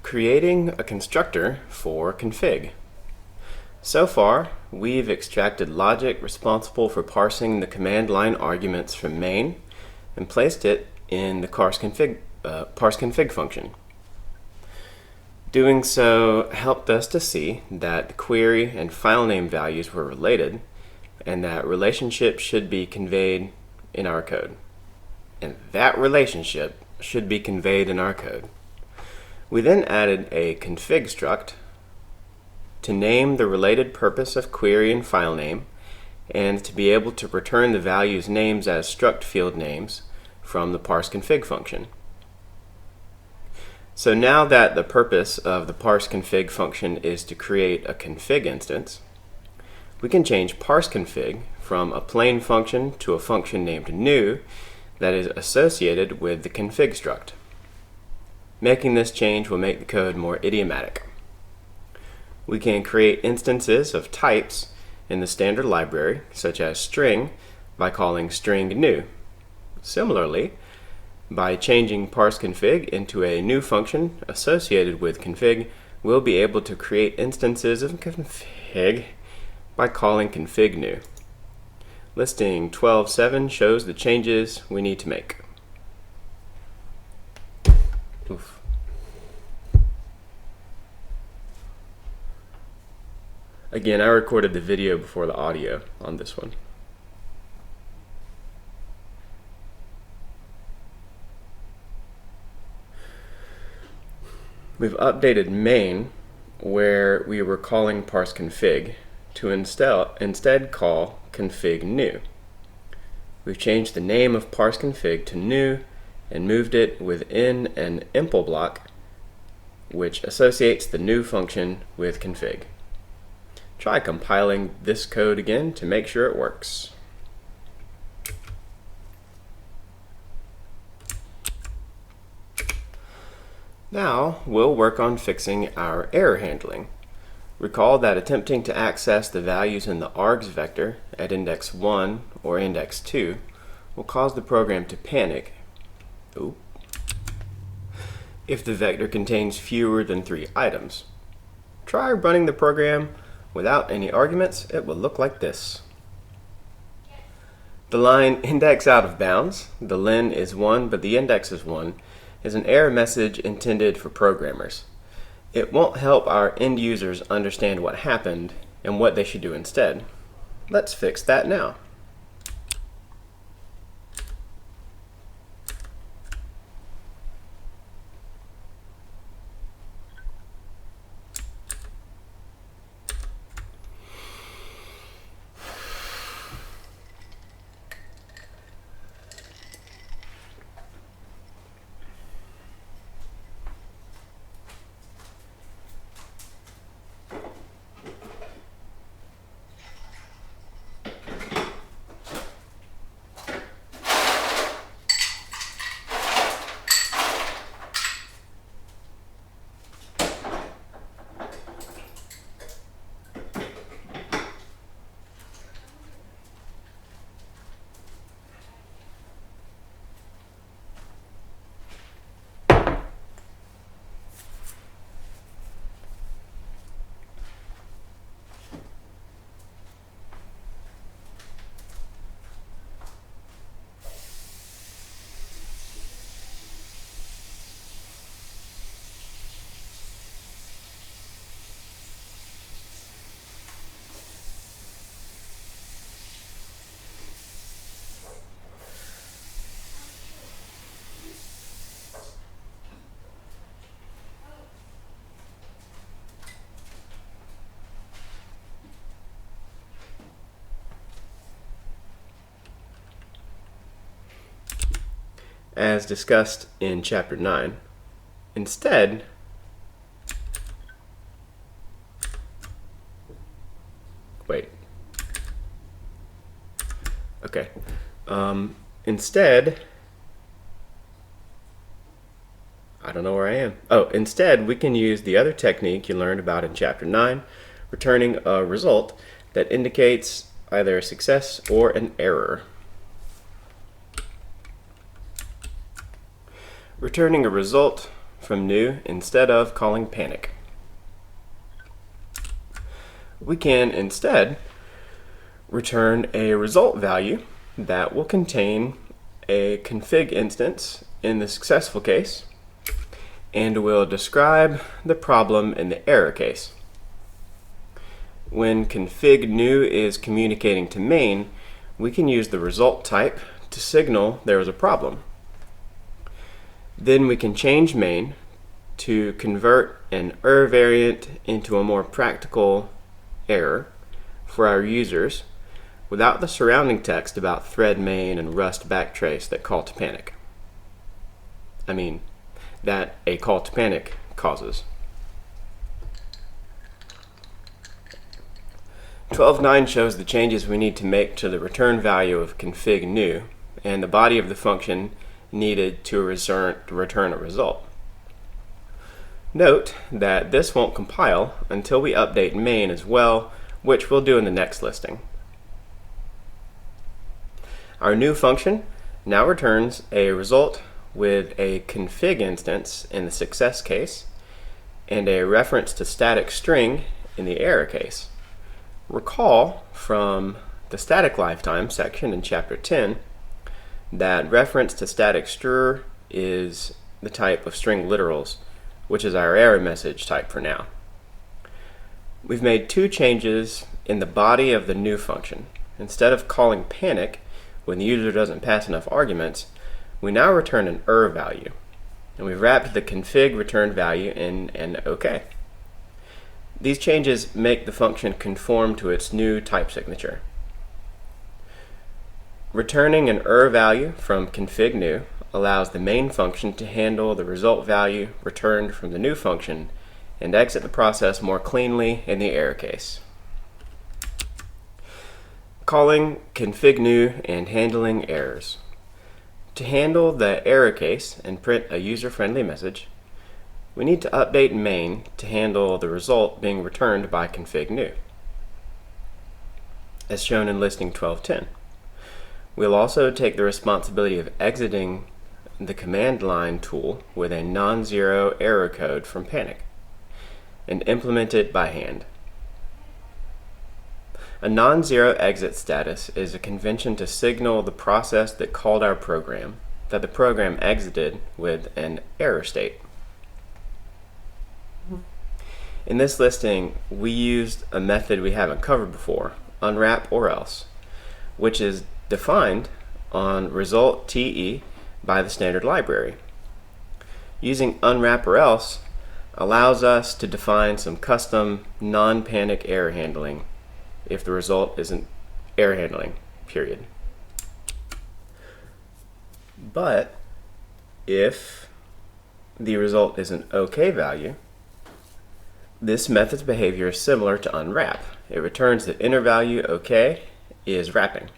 Creating a constructor for config. So far, we've extracted logic responsible for parsing the command line arguments from main and placed it in the parse config function. Doing so helped us to see that the query and file name values were related and that relationship should be conveyed in our code. And that relationship should be conveyed in our code. We then added a config struct to name the related purpose of query and file name and to be able to return the values names as struct field names from the parse config function. So now that the purpose of the parse config function is to create a config instance, we can change parse config from a plain function to a function named new that is associated with the config struct. Making this change will make the code more idiomatic. We can create instances of types in the standard library, such as string, by calling string new. Similarly, by changing parse config into a new function associated with config, we'll be able to create instances of config by calling config new. Listing 12.7 shows the changes we need to make. Oof. Again, I recorded the video before the audio on this one. We've updated main, where we were calling parse config, to instead call config new. We've changed the name of parse config to new and moved it within an impl block, which associates the new function with config. Try compiling this code again to make sure it works. Now we'll work on fixing our error handling. Recall that attempting to access the values in the args vector at index 1 or index 2 will cause the program to panic if the vector contains fewer than 3 items. Try running the program without any arguments. It will look like this. The line index out of bounds, the len is 1 but the index is 1, is an error message intended for programmers. It won't help our end users understand what happened and what they should do instead. Let's fix that now. As discussed in Chapter 9. Instead, I don't know where I am. Instead, we can use the other technique you learned about in Chapter 9, returning a result that indicates either a success or an error. Returning a result from new instead of calling panic. We can instead return a result value that will contain a config instance in the successful case and will describe the problem in the error case. When config new is communicating to main, we can use the result type to signal there is a problem. Then we can change main to convert an error variant into a more practical error for our users without the surrounding text about thread main and rust backtrace that call to panic. That a call to panic causes. 12.9 shows the changes we need to make to the return value of config new and the body of the function needed to return a result. Note that this won't compile until we update main as well, which we'll do in the next listing. Our new function now returns a result with a config instance in the success case and a reference to static string in the error case. Recall from the static lifetime section in chapter 10 that reference to static str is the type of string literals, which is our error message type for now. We've made two changes in the body of the new function. Instead of calling panic when the user doesn't pass enough arguments, we now return an error value, and we've wrapped the config return value in an OK. These changes make the function conform to its new type signature. Returning an error value from config new allows the main function to handle the result value returned from the new function and exit the process more cleanly in the error case. Calling config new and handling errors. To handle the error case and print a user-friendly message, we need to update main to handle the result being returned by config new, as shown in listing 12.10. We'll also take the responsibility of exiting the command line tool with a non-zero error code from panic and implement it by hand. A non-zero exit status is a convention to signal the process that called our program that the program exited with an error state. In this listing, we used a method we haven't covered before, unwrap or else, which is defined on result TE by the standard library. Using unwrap or else allows us to define some custom non-panic error handling if the result isn't error handling, period. But if the result is an OK value, this method's behavior is similar to unwrap. It returns the inner value OK is wrapping.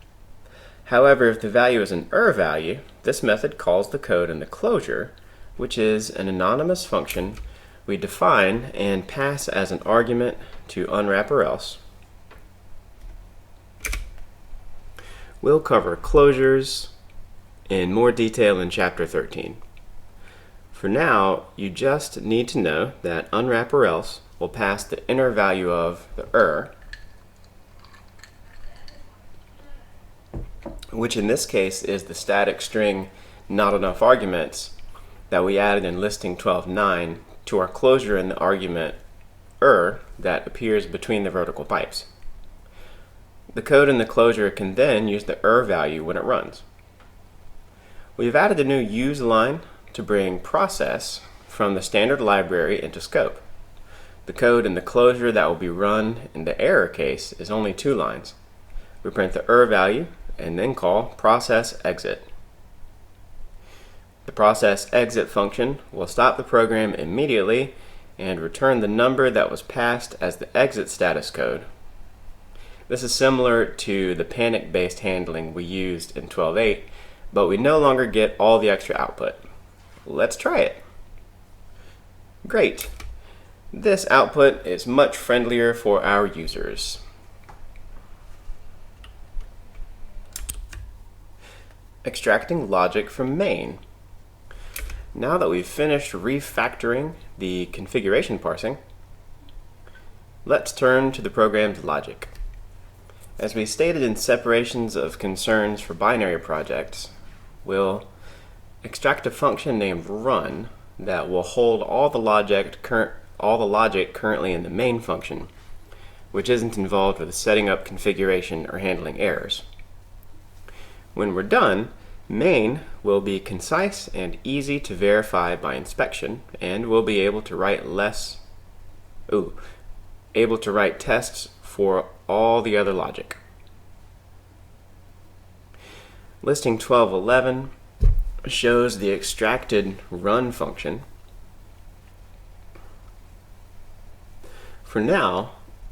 However, if the value is an value, this method calls the code in the closure, which is an anonymous function we define and pass as an argument to unwrap or else. We'll cover closures in more detail in chapter 13. For now, you just need to know that unwrap or else will pass the inner value of the which in this case is the static string not enough arguments that we added in listing 12.9 to our closure in the argument that appears between the vertical pipes. The code in the closure can then use the value when it runs. We've added a new use line to bring process from the standard library into scope. The code in the closure that will be run in the error case is only 2 lines. We print the value and then call process exit. The process exit function will stop the program immediately and return the number that was passed as the exit status code. This is similar to the panic-based handling we used in 12.8, but we no longer get all the extra output. Let's try it. Great. This output is much friendlier for our users. Extracting logic from main. Now that we've finished refactoring the configuration parsing, let's turn to the program's logic. As we stated in separations of concerns for binary projects, we'll extract a function named run that will hold all the logic currently in the main function, which isn't involved with setting up configuration or handling errors. When we're done, main will be concise and easy to verify by inspection, and we'll be able to write tests for all the other logic. Listing 1211 shows the extracted run function. For now,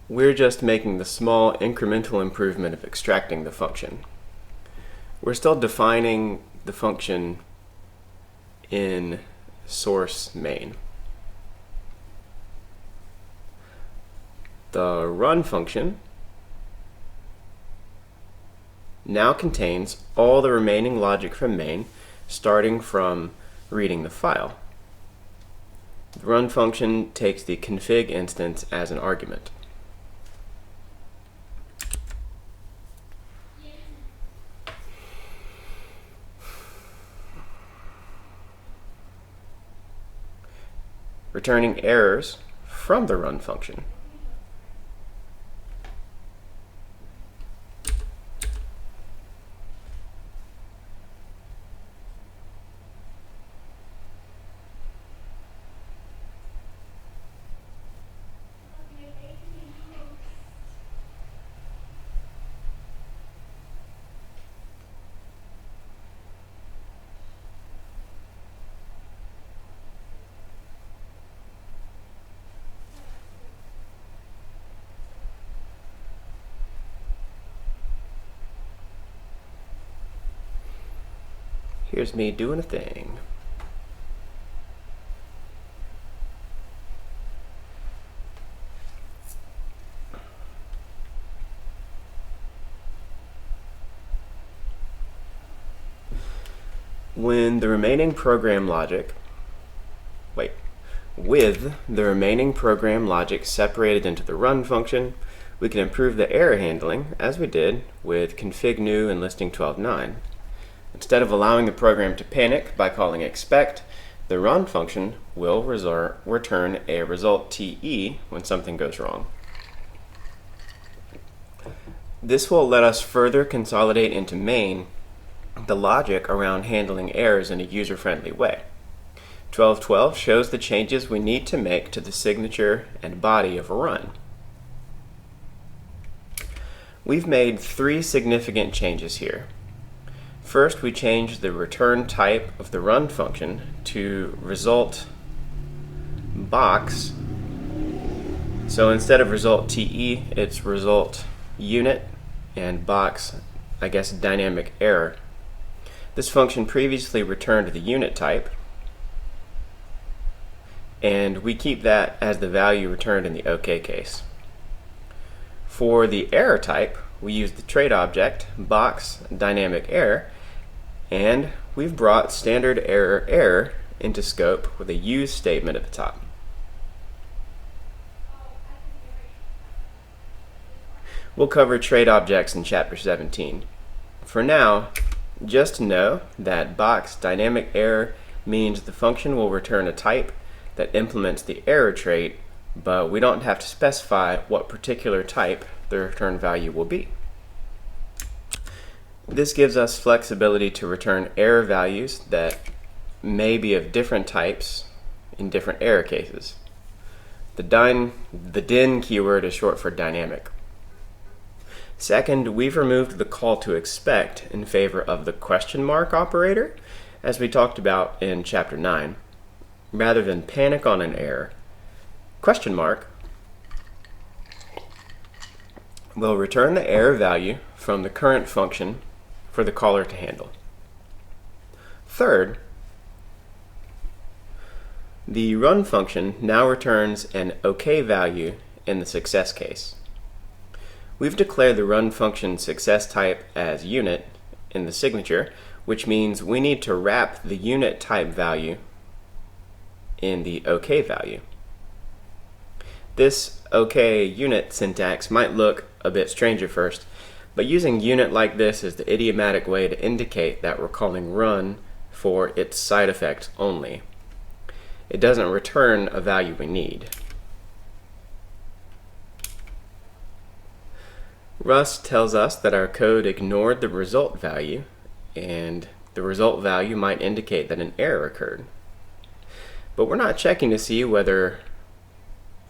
we're just making the small incremental improvement of extracting the function. We're still defining the function in source main. The run function now contains all the remaining logic from main, starting from reading the file. The run function takes the config instance as an argument. Returning errors from the run function. Here's me doing a thing. With the remaining program logic separated into the run function, we can improve the error handling as we did with config new and listing 12.9. Instead of allowing the program to panic by calling expect, the run function will return a result TE when something goes wrong. This will let us further consolidate into main the logic around handling errors in a user-friendly way. 12.12 shows the changes we need to make to the signature and body of a run. We've made 3 significant changes here. First, we changed the return type of the run function to result box. So instead of result TE, it's result unit and box, dynamic error. This function previously returned the unit type, and we keep that as the value returned in the OK case. For the error type, we use the trait object box dynamic error, and we've brought standard error into scope with a use statement at the top. We'll cover trait objects in chapter 17. For now, just know that box dynamic error means the function will return a type that implements the error trait, but we don't have to specify what particular type the return value will be. This gives us flexibility to return error values that may be of different types in different error cases. The din keyword is short for dynamic. Second, we've removed the call to expect in favor of the question mark operator, as we talked about in chapter 9. Rather than panic on an error, question mark will return the error value from the current function for the caller to handle. Third, the run function now returns an OK value in the success case. We've declared the run function success type as unit in the signature, which means we need to wrap the unit type value in the OK value. This OK unit syntax might look a bit strange at first, but using unit like this is the idiomatic way to indicate that we're calling run for its side effect only. It doesn't return a value we need. Rust tells us that our code ignored the result value, and the result value might indicate that an error occurred. But we're not checking to see whether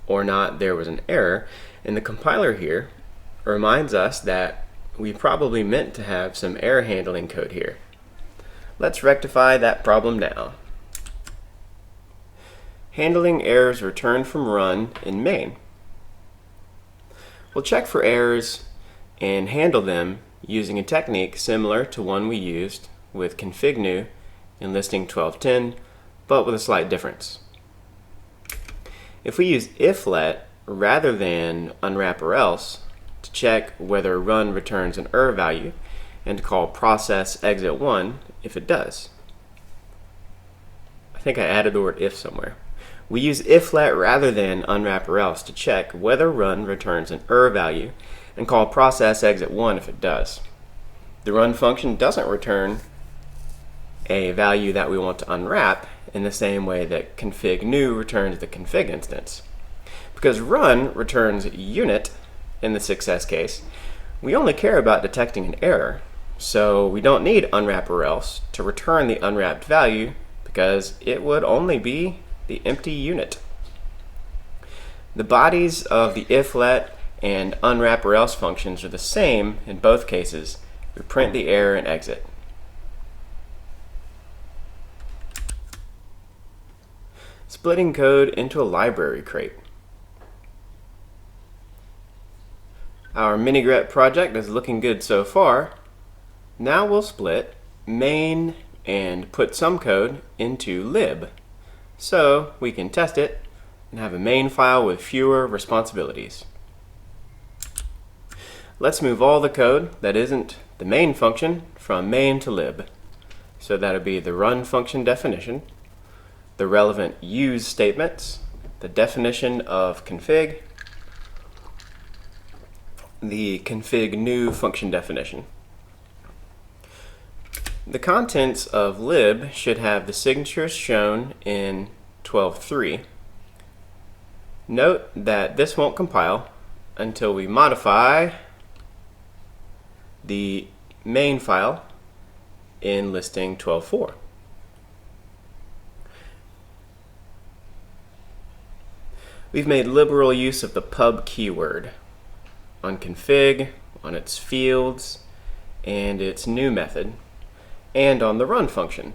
or not there was an error, and the compiler here reminds us that we probably meant to have some error handling code here. Let's rectify that problem now. Handling errors returned from run in main. We'll check for errors and handle them using a technique similar to one we used with config new in listing 1210, but with a slight difference. If we use if-let rather than unwrap or else to check whether run returns an error value and to call process exit 1 if it does. I think I added the word if somewhere. We use if-let rather than unwrap or else to check whether run returns an error value and call process exit 1 if it does. The run function doesn't return a value that we want to unwrap in the same way that config new returns the config instance. Because run returns unit in the success case, we only care about detecting an error, so we don't need unwrap or else to return the unwrapped value because it would only be the empty unit. The bodies of the if-let and unwrap or else functions are the same in both cases. We print the error and exit. Splitting code into a library crate. Our mini-grep project is looking good so far. Now we'll split main and put some code into lib so we can test it and have a main file with fewer responsibilities. Let's move all the code that isn't the main function from main to lib. So that'll be the run function definition, the relevant use statements, the definition of config, the config new function definition. The contents of lib should have the signatures shown in 12.3. Note that this won't compile until we modify the main file in listing 12.4. We've made liberal use of the pub keyword on config, on its fields, and its new method, and on the run function.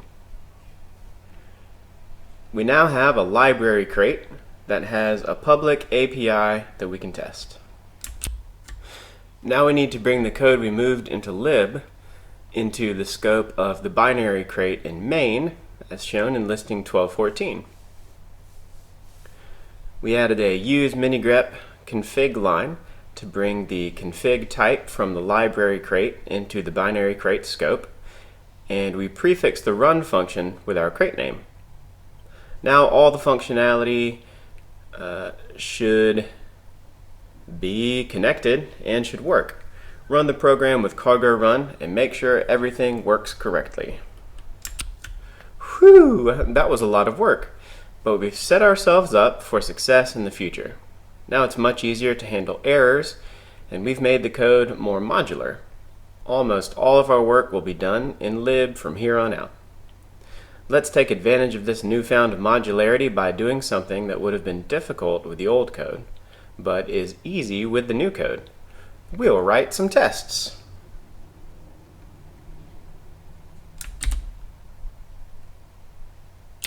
We now have a library crate that has a public API that we can test. Now we need to bring the code we moved into lib into the scope of the binary crate in main, as shown in listing 12.14. We added a use mini-grep config line to bring the config type from the library crate into the binary crate scope, and we prefixed the run function with our crate name. Now all the functionality should be connected and should work. Run the program with cargo run and make sure everything works correctly. Whew, that was a lot of work, but we've set ourselves up for success in the future. Now it's much easier to handle errors, and we've made the code more modular. Almost all of our work will be done in lib from here on out. Let's take advantage of this newfound modularity by doing something that would have been difficult with the old code, but is easy with the new code. We'll write some tests.